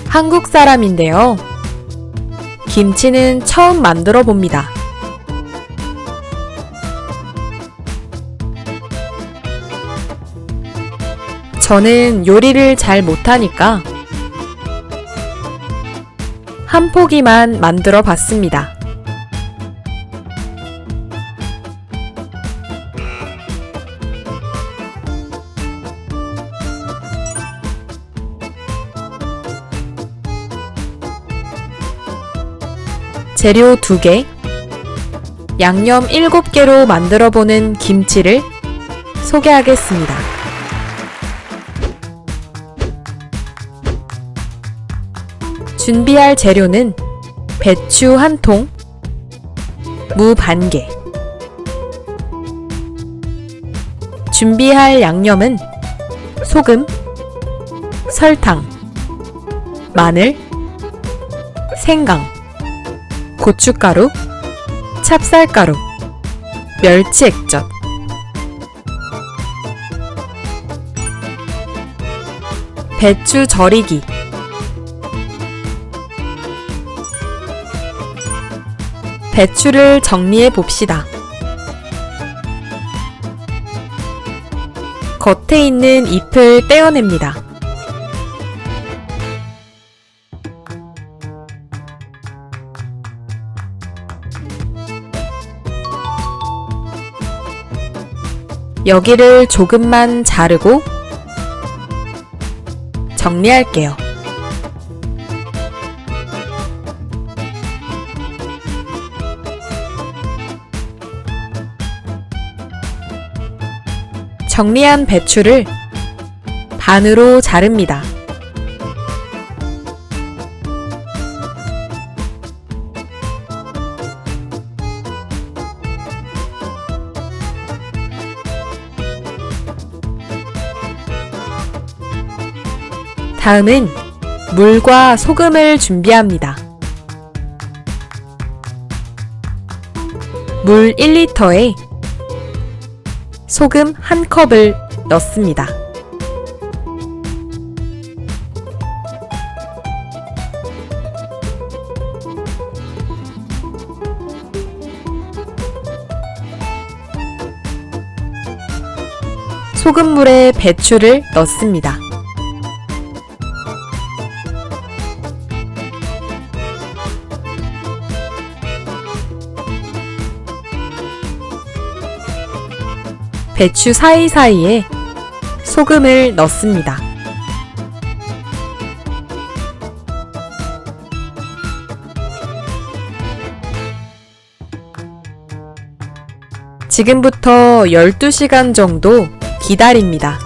한국 사람인데요. 김치는 처음 만들어 봅니다. 저는 요리를 잘 못하니까 한 포기만 만들어 봤습니다. 재료 2개, 양념 7개로 만들어보는 김치를 소개하겠습니다. 준비할 재료는 배추 1통, 무 반개. 준비할 양념은 소금, 설탕, 마늘, 생강, 고춧가루, 찹쌀가루, 멸치 액젓. 배추 절이기. 배추를 정리해 봅시다. 겉에 있는 잎을 떼어냅니다. 여기를 조금만 자르고 정리할게요. 정리한 배추를 반으로 자릅니다. 다음은 물과 소금을 준비합니다. 물 1리터에 소금 1컵을 넣습니다. 소금물에 배추를 넣습니다. 배추 사이사이에 소금을 넣습니다. 지금부터 12시간 정도 기다립니다.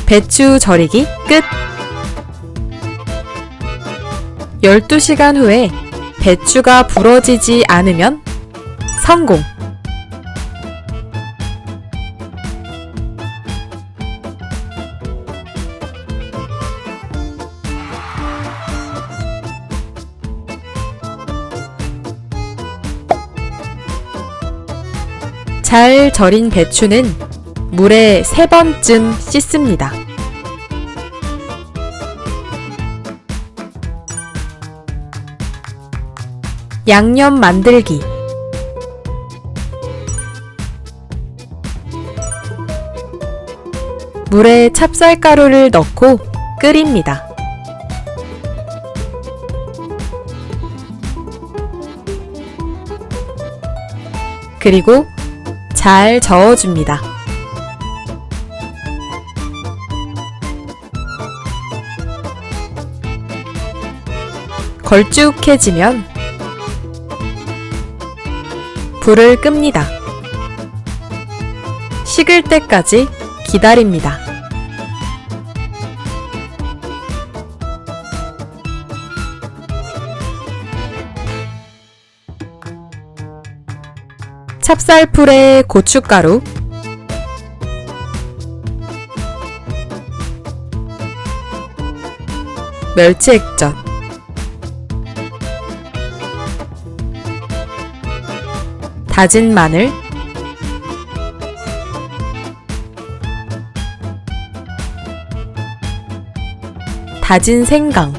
배추 절이기 끝! 12시간 후에 배추가 부러지지 않으면 성공! 잘 절인 배추는 물에 3번쯤 씻습니다. 양념 만들기. 물에 찹쌀가루를 넣고 끓입니다. 그리고 잘 저어줍니다. 걸쭉해지면 불을 끕니다. 식을 때까지 기다립니다. 찹쌀풀에 고춧가루, 멸치 액젓, 다진 마늘, 다진 생강,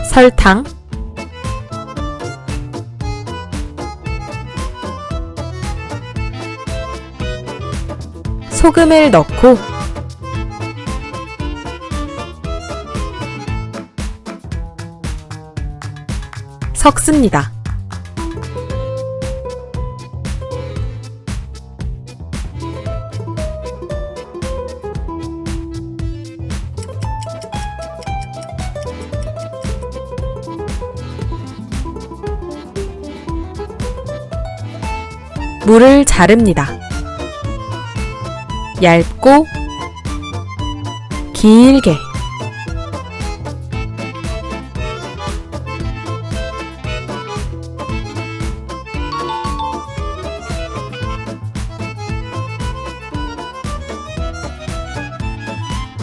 설탕, 소금을 넣고 섞습니다. 물을 자릅니다. 얇고 길게.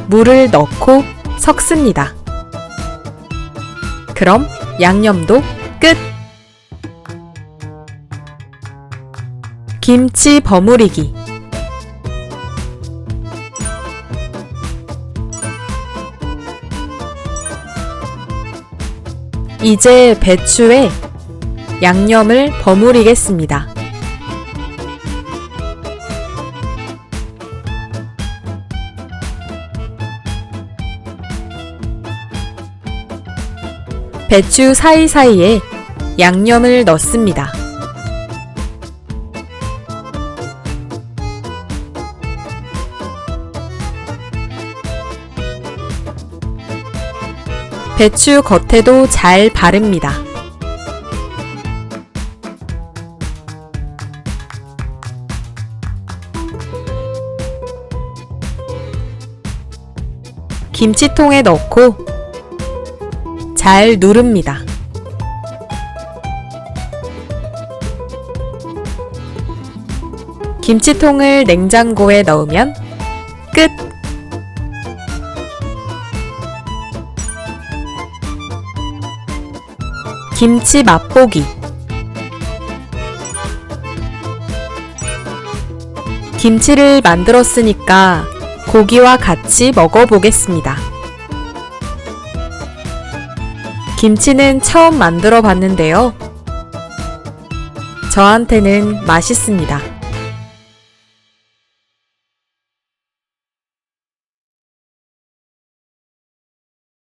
물을 넣고 섞습니다. 그럼 양념도 끝! 김치 버무리기. 이제 배추에 양념을 버무리겠습니다. 배추 사이사이에 양념을 넣습니다. 배추 겉에도 잘 바릅니다. 김치통에 넣고 잘 누릅니다. 김치통을 냉장고에 넣으면 끝! 김치 맛보기. 김치를 만들었으니까 고기와 같이 먹어보겠습니다. 김치는 처음 만들어 봤는데요. 저한테는 맛있습니다.